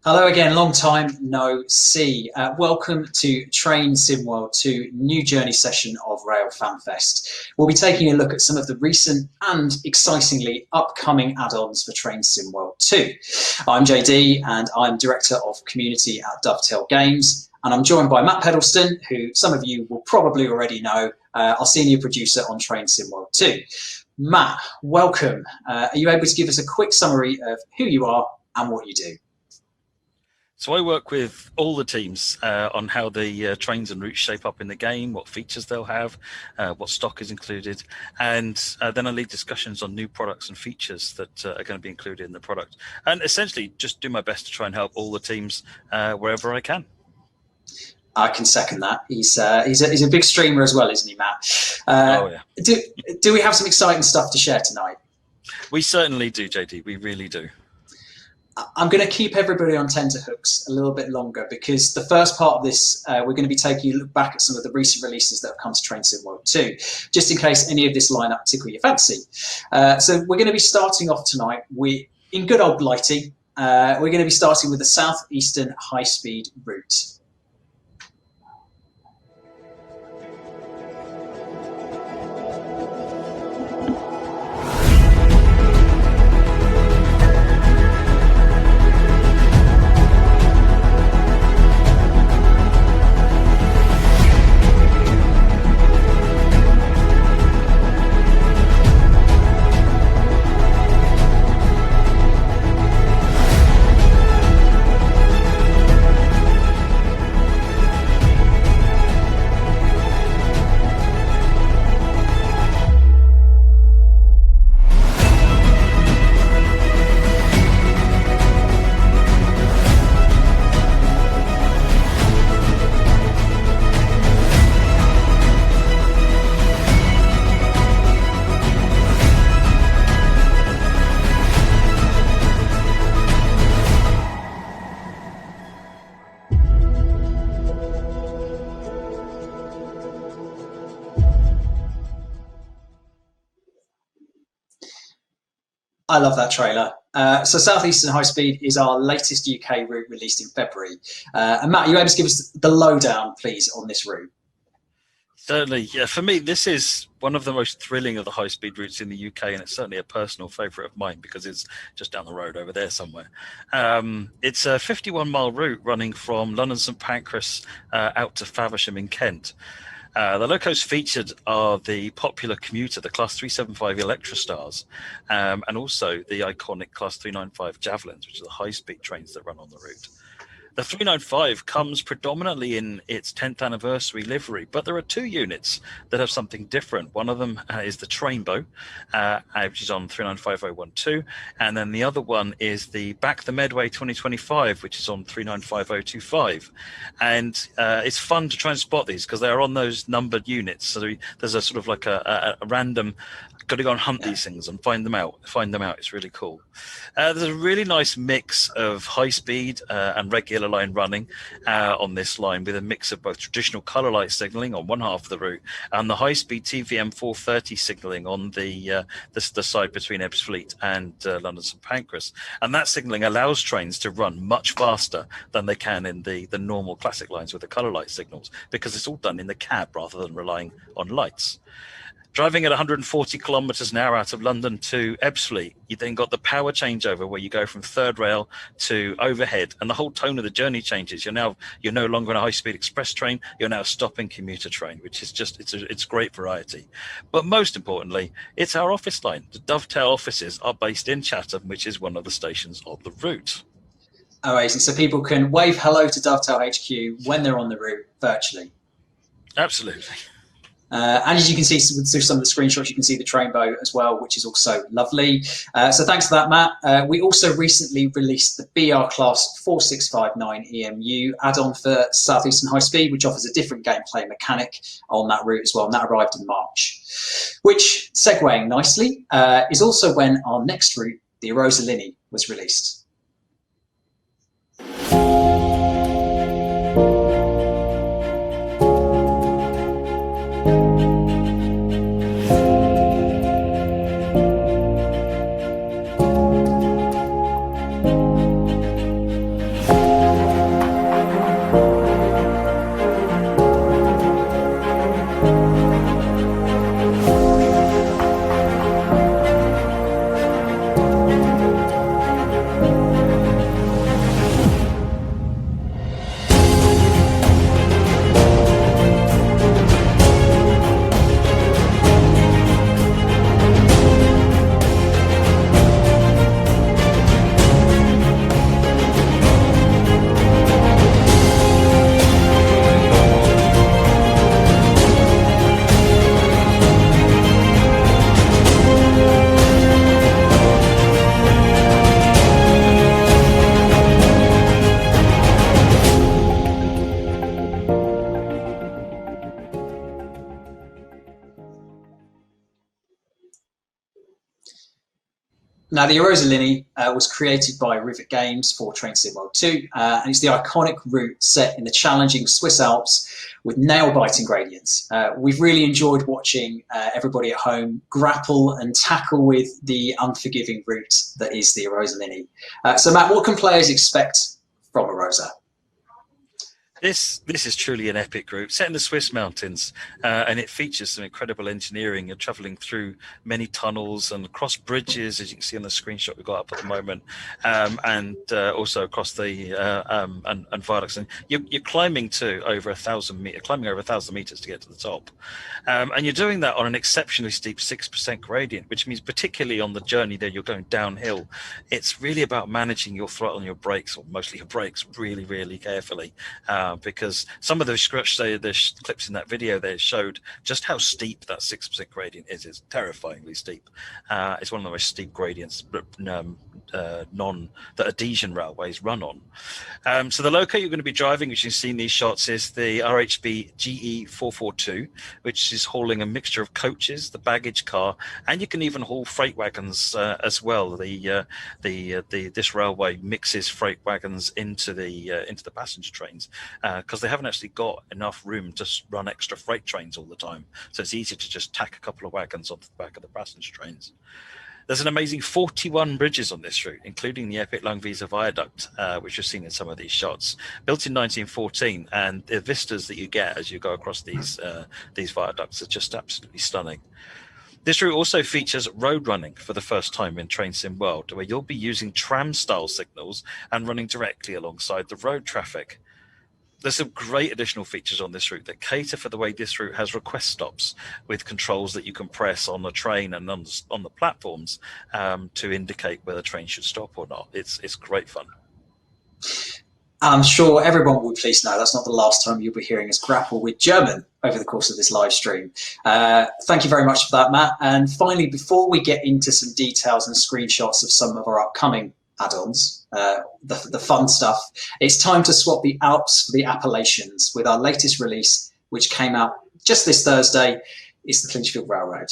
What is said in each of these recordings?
Hello again, long time no see. Welcome to Train Sim World 2 new journey session of Railfan Fest. We'll be taking a look at some of the recent and excitingly upcoming add-ons for Train Sim World 2. I'm JD and I'm Director of Community at Dovetail Games, and I'm joined by Matt Pedalston, who some of you will probably already know, our senior producer on Train Sim World 2. Matt, welcome. Are you able to give us a quick summary of who you are and what you do? So I work with all the teams on how the trains and routes shape up in the game, what features they'll have, what stock is included, and then I lead discussions on new products and features that are going to be included in the product. And essentially just do my best to try and help all the teams wherever I can. I can second that. He's a big streamer as well, isn't he, Matt? Oh, yeah. Do we have some exciting stuff to share tonight? We certainly do, JD. We really do. I'm going to keep everybody on tenterhooks a little bit longer because the first part of this, we're going to be taking a look back at some of the recent releases that have come to Train Sim World 2, just in case any of this lineup tickle your fancy. So we're going to be starting off tonight in good old Blighty. We're going to be starting with the Southeastern High-Speed route. I love that trailer. So Southeastern High Speed is our latest UK route released in February. And Matt, are you able to give us the lowdown, please, on this route? Certainly, yeah. For me, this is one of the most thrilling of the high-speed routes in the UK, and it's certainly a personal favourite of mine because it's just down the road over there somewhere. It's a 51-mile route running from London St Pancras out to Faversham in Kent. The locos featured are the popular commuter, the Class 375 Electrostars, and also the iconic Class 395 Javelins, which are the high-speed trains that run on the route. The 395 comes predominantly in its 10th anniversary livery, but there are two units that have something different. One of them is the Trainbow, which is on 395012, and then the other one is the Back the Medway 2025, which is on 395025. And it's fun to try and spot these because they are on those numbered units. So there's a sort of like a random, got to go and hunt these things and find them out. It's really cool. There's a really nice mix of high speed and regular line running on this line, with a mix of both traditional colour light signalling on one half of the route and the high speed TVM 430 signalling on the side between Ebbsfleet and London St Pancras. And that signalling allows trains to run much faster than they can in the normal classic lines with the colour light signals, because it's all done in the cab rather than relying on lights. Driving at 140 kilometres an hour out of London to Ebbsfleet, you then got the power changeover where you go from third rail to overhead, and the whole tone of the journey changes. You're no longer on a high-speed express train. You're now a stopping commuter train, which is just it's great variety. But most importantly, it's our office line. The Dovetail offices are based in Chatham, which is one of the stations of the route. Amazing. So people can wave hello to Dovetail HQ when they're on the route virtually. Absolutely. And as you can see through some of the screenshots, you can see the Trainbow as well, which is also lovely. So thanks for that, Matt. We also recently released the BR Class 4659 EMU add-on for Southeastern High Speed, which offers a different gameplay mechanic on that route as well, and that arrived in March. Which, segueing nicely, is also when our next route, the Erosalini, was released. Now, the Erosalini was created by Rivet Games for Train Sim World 2, and it's the iconic route set in the challenging Swiss Alps with nail-biting gradients. We've really enjoyed watching everybody at home grapple and tackle with the unforgiving route that is the Erosalini. So, Matt, what can players expect from Erosa? This is truly an epic route set in the Swiss mountains, and it features some incredible engineering. You're traveling through many tunnels and across bridges, as you can see on the screenshot we've got up at the moment, and also across the and viaducts. And you're climbing to over 1,000 meters, climbing over 1,000 meters to get to the top, and you're doing that on an exceptionally steep 6% gradient, which means particularly on the journey that you're going downhill, it's really about managing your throttle and your brakes, or mostly your brakes, really, really carefully. Because some of the clips in that video there showed just how steep that 6% gradient is. It's terrifyingly steep. It's one of the most steep gradients that Adhesion railways run on. So the loco you're going to be driving, which you've seen these shots, is the RHB GE 442, which is hauling a mixture of coaches, the baggage car, and you can even haul freight wagons as well. This railway mixes freight wagons into the passenger trains, because they haven't actually got enough room to run extra freight trains all the time. So it's easier to just tack a couple of wagons onto the back of the passenger trains. There's an amazing 41 bridges on this route, including the epic Langwiese Viaduct, which you've seen in some of these shots, built in 1914, and the vistas that you get as you go across these viaducts are just absolutely stunning. This route also features road running for the first time in Train Sim World, where you'll be using tram-style signals and running directly alongside the road traffic. There's some great additional features on this route that cater for the way this route has request stops with controls that you can press on the train and on the platforms to indicate whether the train should stop or not. It's great fun. I'm sure everyone will be pleased to know that's not the last time you'll be hearing us grapple with German over the course of this live stream. Thank you very much for that, Matt. And finally, before we get into some details and screenshots of some of our upcoming add-ons, the fun stuff, it's time to swap the Alps for the Appalachians with our latest release, which came out just this Thursday. It's the Clinchfield Railroad.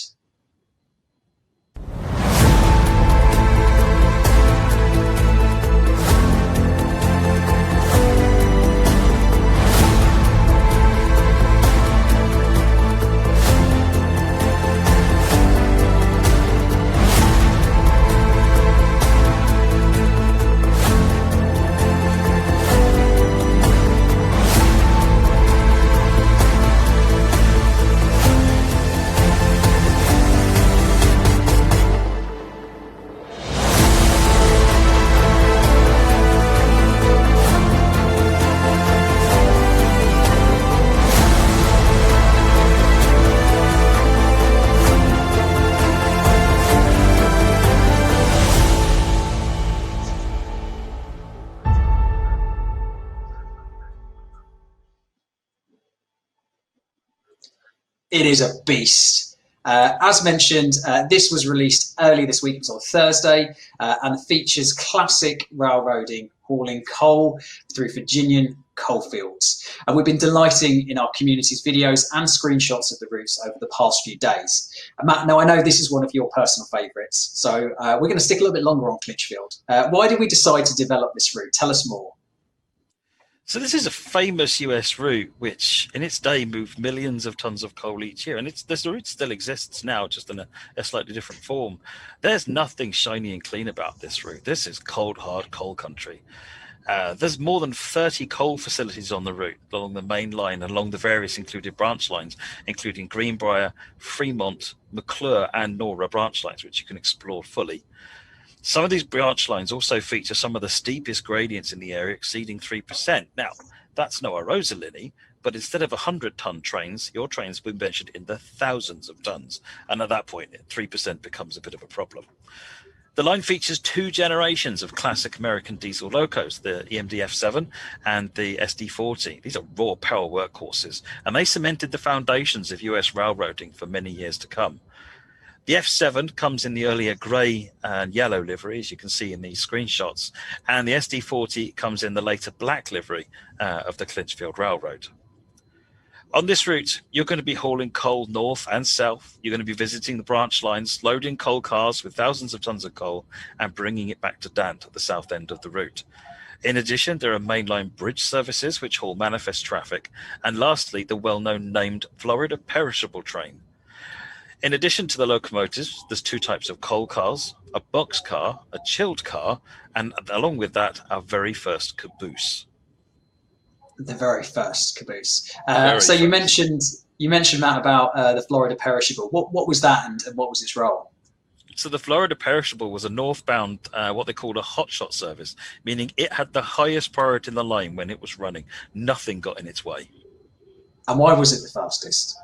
It is a beast. As mentioned, this was released early this week. It was on Thursday, and features classic railroading, hauling coal through Virginian coal fields. And we've been delighting in our community's videos and screenshots of the routes over the past few days. Matt, now I know this is one of your personal favourites, so we're going to stick a little bit longer on Clinchfield. Why did we decide to develop this route? Tell us more. So this is a famous US route, which in its day moved millions of tons of coal each year. And the route still exists now, just in a slightly different form. There's nothing shiny and clean about this route. This is cold, hard coal country. There's more than 30 coal facilities on the route along the main line and along the various included branch lines, including Greenbrier, Fremont, McClure, and Nora branch lines, which you can explore fully. Some of these branch lines also feature some of the steepest gradients in the area, exceeding 3%. Now, that's no Erosalini, but instead of 100-ton trains, your trains will be measured in the thousands of tons. And at that point, 3% becomes a bit of a problem. The line features two generations of classic American diesel locos, the EMD F7 and the SD40. These are raw power workhorses, and they cemented the foundations of US railroading for many years to come. The F7 comes in the earlier grey and yellow livery, as you can see in these screenshots, and the SD40 comes in the later black livery of the Clinchfield Railroad. On this route, you're going to be hauling coal north and south. You're going to be visiting the branch lines, loading coal cars with thousands of tons of coal and bringing it back to Dant at the south end of the route. In addition, there are mainline bridge services which haul manifest traffic. And lastly, the well-known named Florida Perishable train. In addition to the locomotives, there's 2 types of coal cars, a box car, a chilled car, and along with that, our very first caboose. The very first caboose. So you mentioned Matt about the Florida Perishable. What was that, and what was its role? So the Florida Perishable was a northbound, what they called a hotshot service, meaning it had the highest priority in the line when it was running. Nothing got in its way. And why was it the fastest?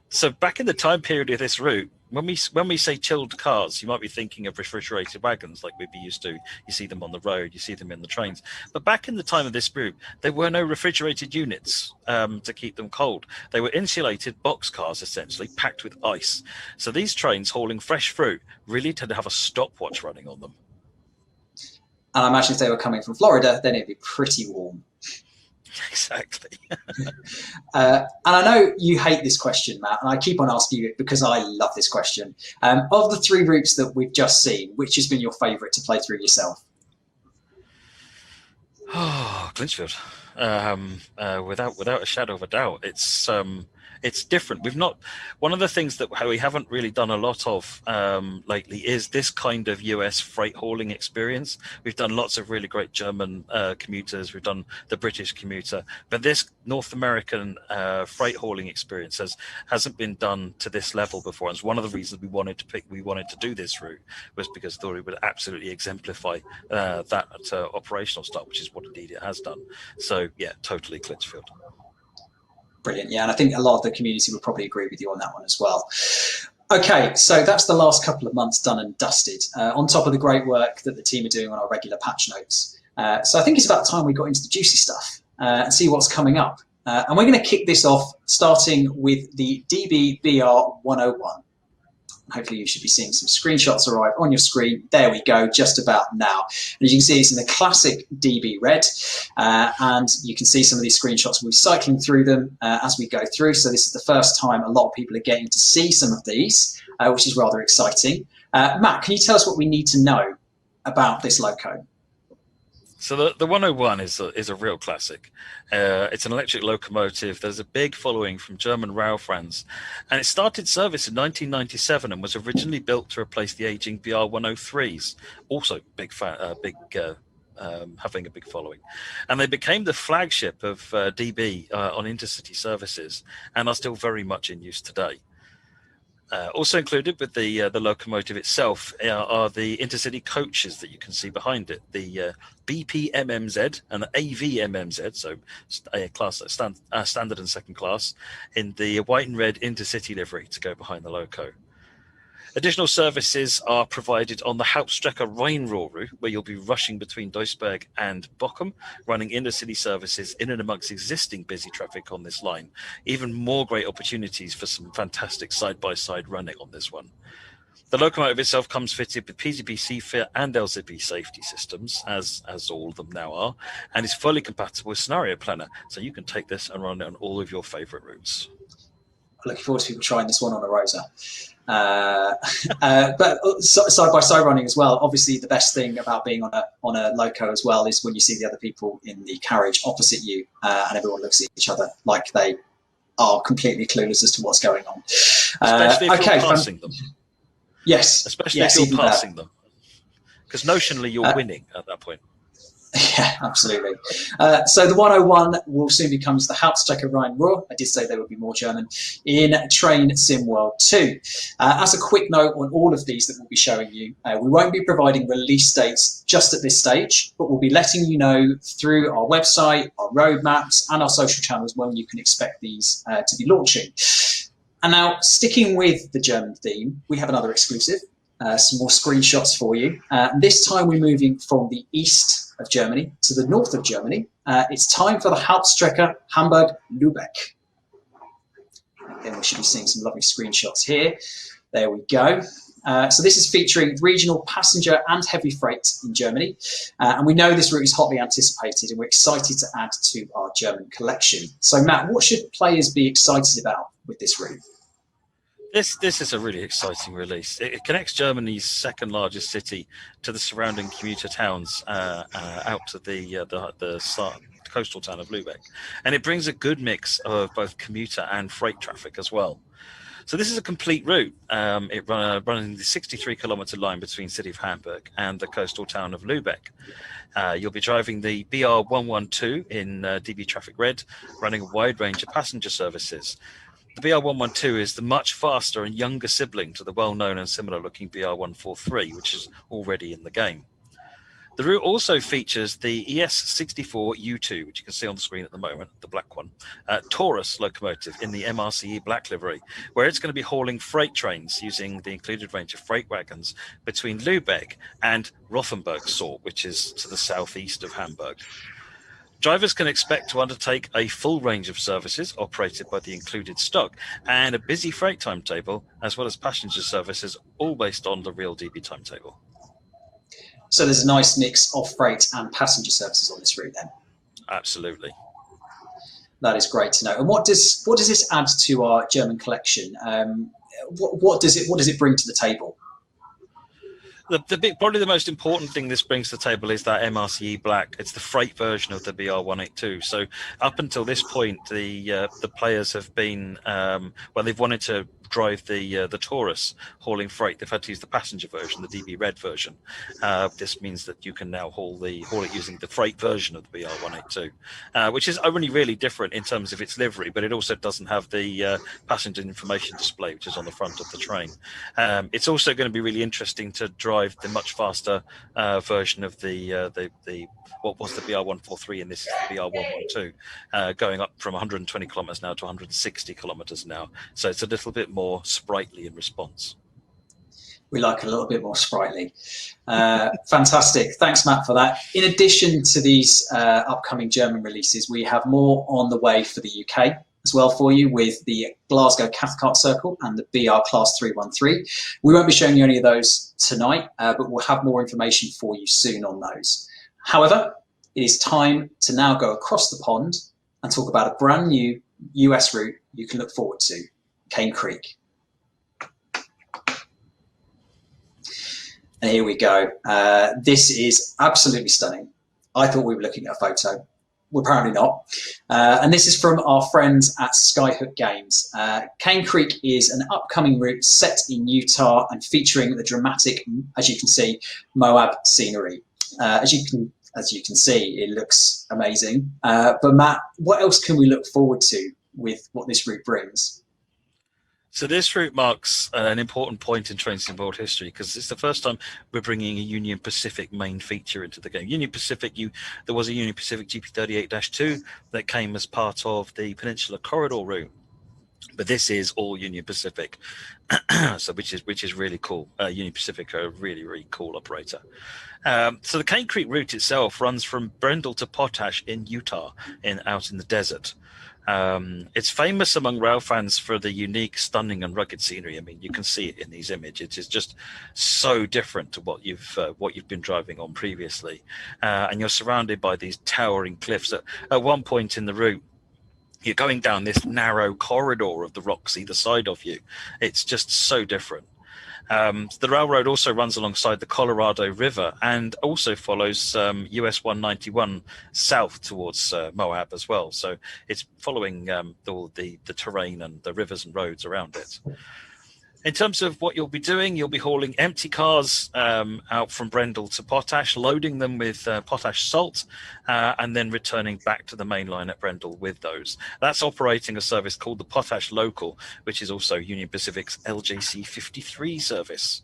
So back in the time period of this route, when we say chilled cars, you might be thinking of refrigerated wagons like we'd be used to. You see them on the road, you see them in the trains. But back in the time of this route, there were no refrigerated units to keep them cold. They were insulated box cars, essentially, packed with ice. So these trains hauling fresh fruit really tend to have a stopwatch running on them. And I imagine if they were coming from Florida, then it'd be pretty warm. Exactly. And I know you hate this question, Matt, and I keep on asking you it because I love this question. Of the 3 routes that we've just seen, which has been your favourite to play through yourself? Oh, Clinchfield. Without a shadow of a doubt, it's different. One of the things that we haven't really done a lot of lately is this kind of US freight hauling experience. We've done lots of really great German commuters. We've done the British commuter, but this North American freight hauling experience hasn't been done to this level before. And it's one of the reasons we wanted to do this route was because I thought it would absolutely exemplify that operational style, which is what indeed it has done. So yeah, totally Clinchfield. Brilliant. Yeah, and I think a lot of the community would probably agree with you on that one as well. Okay, so that's the last couple of months done and dusted, on top of the great work that the team are doing on our regular patch notes. So I think it's about time we got into the juicy stuff and see what's coming up. And we're going to kick this off starting with the DBBR 101. Hopefully you should be seeing some screenshots arrive on your screen. There we go, just about now. And as you can see, it's in the classic DB red. And you can see some of these screenshots. We're cycling through them as we go through. So this is the first time a lot of people are getting to see some of these, which is rather exciting. Matt, can you tell us what we need to know about this loco? So the 101 is a real classic. It's an electric locomotive. There's a big following from German Railfans, and it started service in 1997 and was originally built to replace the aging BR 103s. Also having a big following, and they became the flagship of DB on intercity services, and are still very much in use today. Also included with the locomotive itself are the intercity coaches that you can see behind it, the BPMMZ and the AVMMZ, so standard and second class, in the white and red intercity livery to go behind the loco. Additional services are provided on the Hauptstrecke Rheinruhr route, where you'll be rushing between Duisburg and Bochum, running intercity services in and amongst existing busy traffic on this line. Even more great opportunities for some fantastic side-by-side running on this one. The locomotive itself comes fitted with PZB CFIR and LZB safety systems, as all of them now are, and is fully compatible with Scenario Planner, so you can take this and run it on all of your favourite routes. Looking forward to people trying this one on a Rosa. But side-by-side running as well. Obviously, the best thing about being on a loco as well is when you see the other people in the carriage opposite you, and everyone looks at each other like they are completely clueless as to what's going on. Especially if you're passing them. Yes. Especially if you're passing them. Because notionally, you're winning at that point. Yeah, absolutely. So the 101 will soon become the Hauptstrecke Rheinruhr. I did say they would be more German in Train Sim World 2. As a quick note on all of these that we'll be showing you, we won't be providing release dates just at this stage, but we'll be letting you know through our website, our roadmaps, and our social channels when you can expect these to be launching. And now, sticking with the German theme, we have another exclusive. Some more screenshots for you. This time we're moving from the east of Germany to the north of Germany. It's time for the Hauptstrecke Hamburg-Lübeck. Then we should be seeing some lovely screenshots here. There we go. So this is featuring regional passenger and heavy freight in Germany. And we know this route is hotly anticipated and we're excited to add to our German collection. So Matt, what should players be excited about with this route? This is a really exciting release. It connects Germany's second largest city to the surrounding commuter towns out to the coastal town of Lübeck. And it brings a good mix of both commuter and freight traffic as well. So this is a complete route. It running the 63-kilometer line between the city of Hamburg and the coastal town of Lübeck. You'll be driving the BR112 in DB Traffic Red, running a wide range of passenger services. The BR112 is the much faster and younger sibling to the well-known and similar-looking BR143, which is already in the game. The route also features the ES64U2, which you can see on the screen at the moment, the black one, Taurus locomotive in the MRCE black livery, where it's going to be hauling freight trains using the included range of freight wagons between Lübeck and Rothenburg-Sort, which is to the southeast of Hamburg. Drivers can expect to undertake a full range of services operated by the included stock and a busy freight timetable, as well as passenger services, all based on the real DB timetable. So there's a nice mix of freight and passenger services on this route then? Absolutely. That is great to know. And what does this add to our German collection? What does it bring to the table? Probably the most important thing this brings to the table is that MRCE Black. It's the freight version of the BR182. So up until this point, the players have been they've wanted to drive the Taurus hauling freight. They've had to use the passenger version, the DB Red version. This means that you can now haul it using the freight version of the BR182, which is only really different in terms of its livery, but it also doesn't have the passenger information display, which is on the front of the train. It's also going to be really interesting to drive the much faster version of the what was the BR143, and this is the BR112, going up from 120 kilometers now to 160 kilometers an hour. So it's a little bit more sprightly in response. We like a little bit more sprightly. Fantastic. Thanks, Matt, for that. In addition to these upcoming German releases, we have more on the way for the UK as well for you, with the Glasgow Cathcart Circle and the BR Class 313. We won't be showing you any of those tonight, but we'll have more information for you soon on those. However, it is time to now go across the pond and talk about a brand new US route you can look forward to, Cane Creek. And here we go. This is absolutely stunning. I thought we were looking at a photo. We're apparently not. And this is from our friends at Skyhook Games. Cane Creek is an upcoming route set in Utah and featuring the dramatic, as you can see, Moab scenery. As you can see, it looks amazing. But Matt, what else can we look forward to with what this route brings? So this route marks an important point in Train Sim World history, because it's the first time we're bringing a Union Pacific main feature into the game. Union Pacific, there was a Union Pacific GP38-2 that came as part of the Peninsula Corridor route, but this is all Union Pacific, so which is really cool. Union Pacific are a really, really cool operator. So the Cane Creek route itself runs from Brendel to Potash in Utah, out in the desert. It's famous among rail fans for the unique, stunning, and rugged scenery. I mean, you can see it in these images. It's just so different to what you've been driving on previously, and you're surrounded by these towering cliffs. At one point in the route, you're going down this narrow corridor of the rocks either side of you. It's just so different. The railroad also runs alongside the Colorado River and also follows US 191 south towards Moab as well. So it's following the terrain and the rivers and roads around it. In terms of what you'll be doing, you'll be hauling empty cars out from Brendel to Potash, loading them with potash salt, and then returning back to the main line at Brendel with those. That's operating a service called the Potash Local, which is also Union Pacific's LJC 53 service.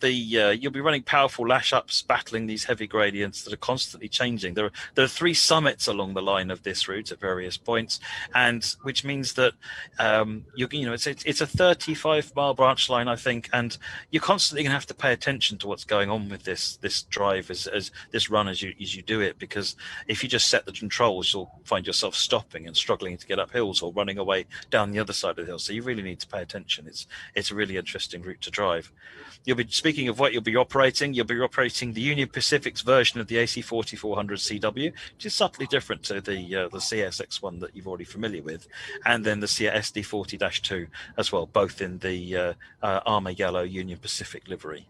you'll be running powerful lash ups, battling these heavy gradients that are constantly changing. There are 3 summits along the line of this route at various points, and which means that it's a 35-mile branch line, I think, and you're constantly going to have to pay attention to what's going on with this drive as this run as you do it, because if you just set the controls, you'll find yourself stopping and struggling to get up hills or running away down the other side of the hill. So you really need to pay attention. It's a really interesting route to drive. Speaking of what you'll be operating the Union Pacific's version of the AC40 400 CW, which is subtly different to the CSX1 that you're already familiar with, and then the SD40-2 as well, both in the Armour Yellow Union Pacific livery.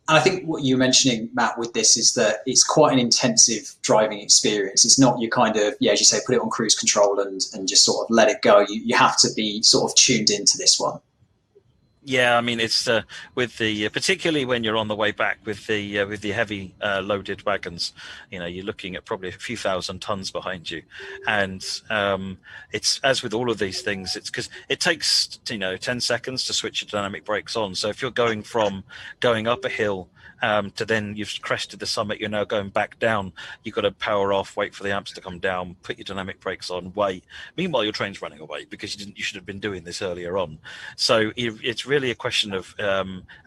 And I think what you're mentioning, Matt, with this is that it's quite an intensive driving experience. It's not you kind of, as you say, put it on cruise control and just sort of let it go. You have to be sort of tuned into this one. Yeah, I mean, it's with the particularly when you're on the way back with the heavy loaded wagons, you're looking at probably a few thousand tons behind you, and it's as with all of these things, it's because it takes 10 seconds to switch your dynamic brakes on. So if you're going from going up a hill to then you've crested the summit, you're now going back down, you've got to power off, wait for the amps to come down, put your dynamic brakes on, wait. Meanwhile, your train's running away because you should have been doing this earlier on. So it's really a question of,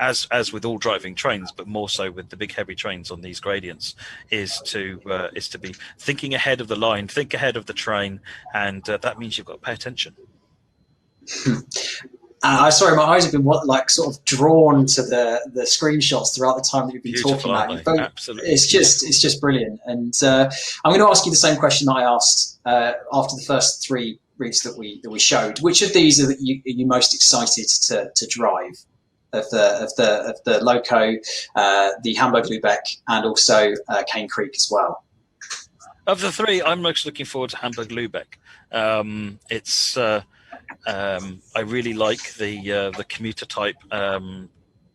as with all driving trains, but more so with the big heavy trains on these gradients, is to be thinking ahead of the line, think ahead of the train, and that means you've got to pay attention. Sorry, my eyes have been sort of drawn to the screenshots throughout the time that you've been talking about. Absolutely, it's just brilliant. And I'm going to ask you the same question that I asked after the first 3 routes that we showed. Which of these are you most excited to drive? Of the Loco, the Hamburg Lübeck, and also Cane Creek as well. Of the 3, I'm most looking forward to Hamburg Lübeck. I really like the commuter type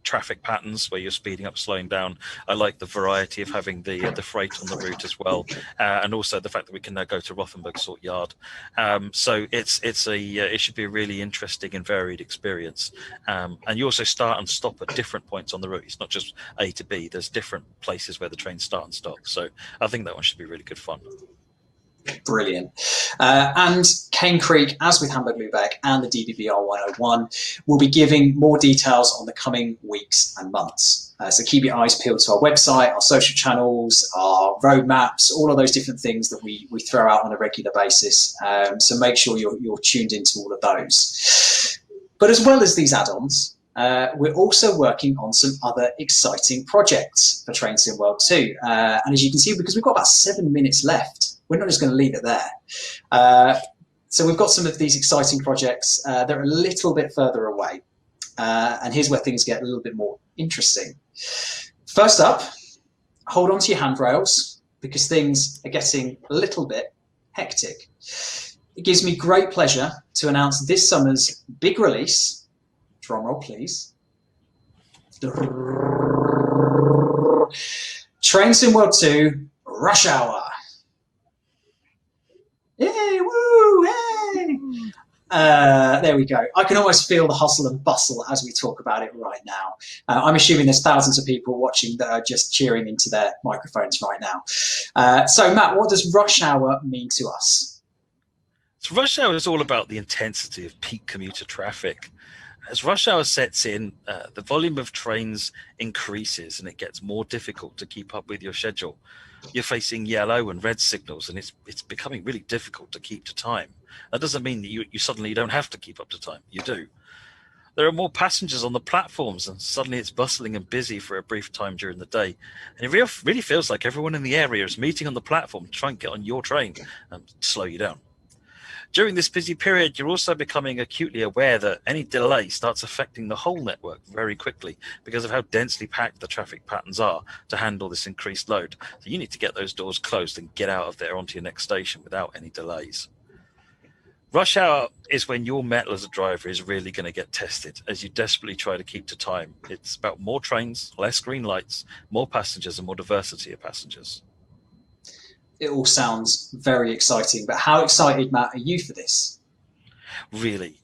traffic patterns where you're speeding up, slowing down. I like the variety of having the freight on the route as well, and also the fact that we can now go to Rothenburg Sort Yard. So it should be a really interesting and varied experience. And you also start and stop at different points on the route. It's not just A to B. There's different places where the trains start and stop. So I think that one should be really good fun. Brilliant. And Cane Creek, as with Hamburg Lübeck and the DBBR 101, will be giving more details on the coming weeks and months. So keep your eyes peeled to our website, our social channels, our roadmaps, all of those different things that we throw out on a regular basis. So make sure you're tuned into all of those. But as well as these add-ons, we're also working on some other exciting projects for Train Sim World 2. And as you can see, because we've got about 7 minutes left, we're not just going to leave it there. So we've got some of these exciting projects that are a little bit further away. And here's where things get a little bit more interesting. First up, hold on to your handrails because things are getting a little bit hectic. It gives me great pleasure to announce this summer's big release. Drum roll, please. Train Sim World 2 Rush Hour. Yay, woo, hey! There we go. I can almost feel the hustle and bustle as we talk about it right now. I'm assuming there's thousands of people watching that are just cheering into their microphones right now. So, Matt, what does Rush Hour mean to us? So Rush Hour is all about the intensity of peak commuter traffic. As rush hour sets in, the volume of trains increases and it gets more difficult to keep up with your schedule. You're facing yellow and red signals and it's becoming really difficult to keep to time. That doesn't mean that you suddenly don't have to keep up to time. You do. There are more passengers on the platforms and suddenly it's bustling and busy for a brief time during the day. And it really feels like everyone in the area is meeting on the platform to try and get on your train and slow you down. During this busy period, you're also becoming acutely aware that any delay starts affecting the whole network very quickly because of how densely packed the traffic patterns are to handle this increased load. So you need to get those doors closed and get out of there onto your next station without any delays. Rush hour is when your mettle as a driver is really going to get tested as you desperately try to keep to time. It's about more trains, less green lights, more passengers and more diversity of passengers. It all sounds very exciting, but how excited, Matt, are you for this? really.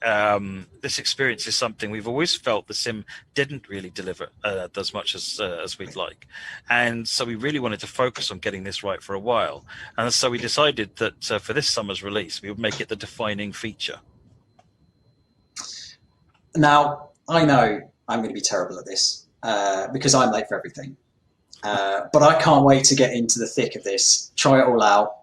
This experience is something we've always felt the sim didn't really deliver as much as we'd like. And so we really wanted to focus on getting this right for a while. And so we decided that for this summer's release, we would make it the defining feature. Now, I know I'm going to be terrible at this because I'm late for everything. But I can't wait to get into the thick of this, try it all out,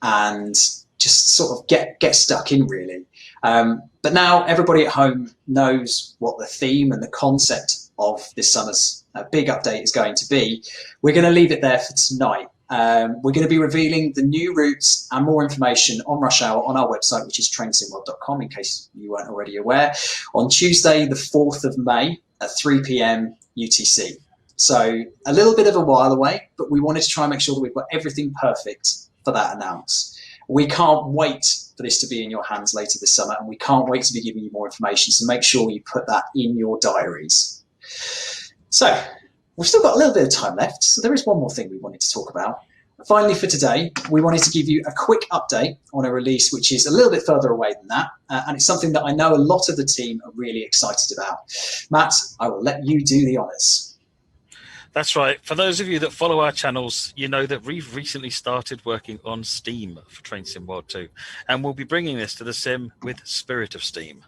and just sort of get stuck in, really. But now everybody at home knows what the theme and the concept of this summer's big update is going to be. We're going to leave it there for tonight. We're going to be revealing the new routes and more information on rush hour on our website, which is trainsimworld.com, in case you weren't already aware, on Tuesday, the 4th of May at 3 p.m. UTC. So a little bit of a while away, but we wanted to try and make sure that we've got everything perfect for that announce. We can't wait for this to be in your hands later this summer, and we can't wait to be giving you more information. So make sure you put that in your diaries. So we've still got a little bit of time left. So there is one more thing we wanted to talk about. Finally, for today, we wanted to give you a quick update on a release which is a little bit further away than that. And it's something that I know a lot of the team are really excited about. Matt, I will let you do the honours. That's right. For those of you that follow our channels, you know that we've recently started working on Steam for Train Sim World 2, and we'll be bringing this to the sim with Spirit of Steam.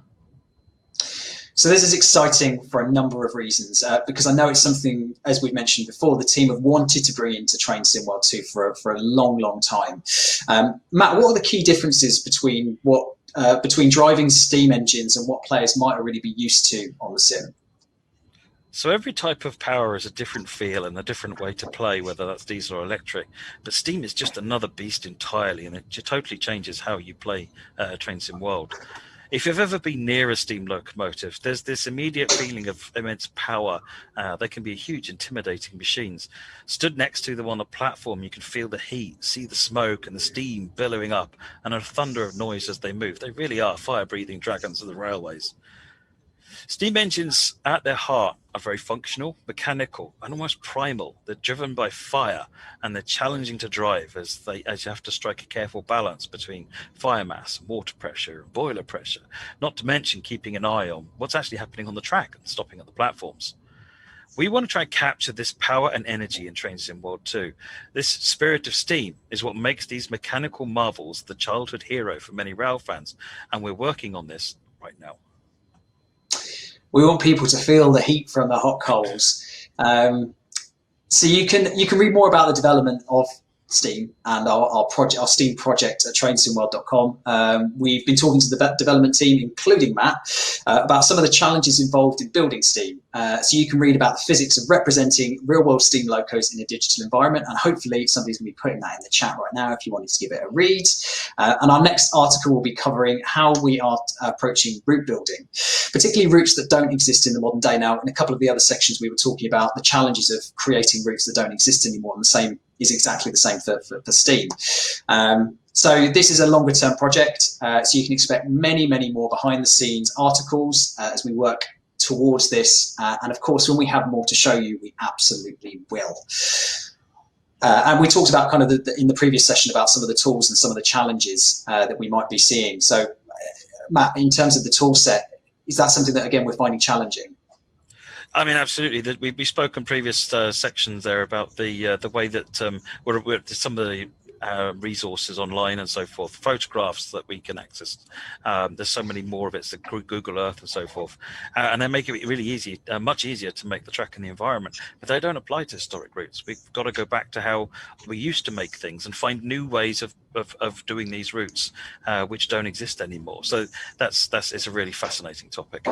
So this is exciting for a number of reasons, because I know it's something, as we mentioned before, the team have wanted to bring into Train Sim World 2 for a long, long time. Matt, what are the key differences between driving Steam engines and what players might already be used to on the sim? So every type of power is a different feel and a different way to play, whether that's diesel or electric. But Steam is just another beast entirely, and it totally changes how you play Train Sim World. If you've ever been near a steam locomotive, there's this immediate feeling of immense power. They can be huge, intimidating machines. Stood next to them on a platform, you can feel the heat, see the smoke and the steam billowing up, and a thunder of noise as they move. They really are fire-breathing dragons of the railways. Steam engines at their heart are very functional, mechanical, and almost primal. They're driven by fire, and they're challenging to drive as you have to strike a careful balance between fire mass, water pressure, and boiler pressure, not to mention keeping an eye on what's actually happening on the track and stopping at the platforms. We want to try and capture this power and energy in Train Sim World 2. This spirit of steam is what makes these mechanical marvels the childhood hero for many rail fans, and we're working on this right now. We want people to feel the heat from the hot coals. So you can read more about the development of Steam and our Steam project at trainsimworld.com. We've been talking to the development team, including Matt, about some of the challenges involved in building Steam. So you can read about the physics of representing real-world steam locos in a digital environment, and hopefully somebody's going to be putting that in the chat right now if you wanted to give it a read. And our next article will be covering how we are approaching route building, particularly routes that don't exist in the modern day. Now, in a couple of the other sections, we were talking about the challenges of creating routes that don't exist anymore, and the same is exactly the same for Steam. So this is a longer term project, so you can expect many, many more behind the scenes articles as we work towards this. And of course, when we have more to show you, we absolutely will. And we talked about kind of in the previous session about some of the tools and some of the challenges that we might be seeing. So Matt, in terms of the tool set, is that something that, again, we're finding challenging? I mean, absolutely. We spoke in previous sections there about the way that some of the resources online and so forth, photographs that we can access. There's so many more of it, so Google Earth and so forth, and they make it really easy, much easier to make the track in the environment. But they don't apply to historic routes. We've got to go back to how we used to make things and find new ways of doing these routes, which don't exist anymore. So it's a really fascinating topic.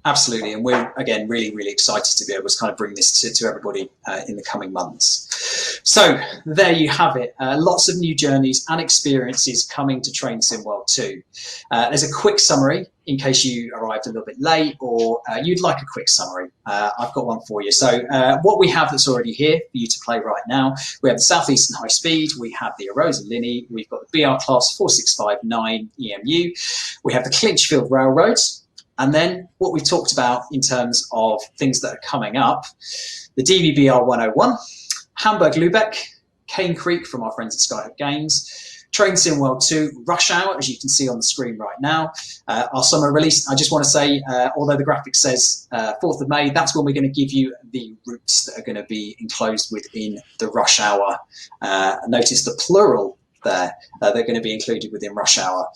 Absolutely, and we're, again, really, really excited to be able to kind of bring this to everybody in the coming months. So there you have it. Lots of new journeys and experiences coming to Train Sim World 2. There's a quick summary in case you arrived a little bit late or you'd like a quick summary. I've got one for you. So what we have that's already here for you to play right now, we have the Southeastern High Speed, we have the Arosa Linny, we've got the BR Class 4659 EMU, we have the Clinchfield Railroads. And then what we've talked about in terms of things that are coming up, the DVBR 101, Hamburg Lübeck, Cane Creek from our friends at Skyhook Games. Train Sim World 2 Rush Hour, as you can see on the screen right now. Our summer release, I just want to say, although the graphic says 4th of May, that's when we're going to give you the routes that are going to be enclosed within the Rush Hour. Notice the plural there. They're going to be included within Rush Hour.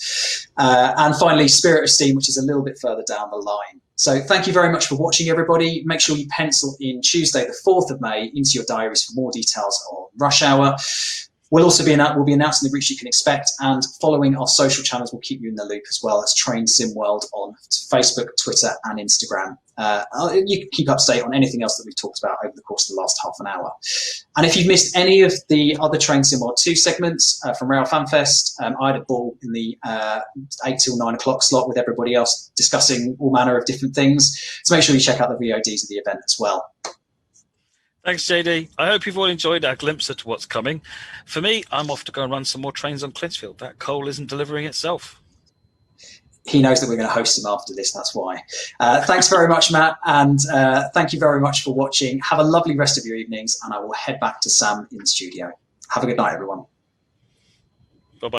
And finally, Spirit of Steam, which is a little bit further down the line. So thank you very much for watching, everybody. Make sure you pencil in Tuesday, the 4th of May, into your diaries for more details on Rush Hour. We'll also be announcing the routes you can expect, and following our social channels will keep you in the loop as well as Train Sim World on Facebook, Twitter, and Instagram. You can keep up to date on anything else that we've talked about over the course of the last half an hour. And if you've missed any of the other Train Sim World 2 segments from Railfan Fest, I had a ball in the 8 till 9 o'clock slot with everybody else discussing all manner of different things. So make sure you check out the VODs of the event as well. Thanks, JD. I hope you've all enjoyed our glimpse at what's coming. For me, I'm off to go and run some more trains on Clinchfield. That coal isn't delivering itself. He knows that we're going to host him after this, that's why. Thanks very much, Matt, and thank you very much for watching. Have a lovely rest of your evenings, and I will head back to Sam in the studio. Have a good night, everyone.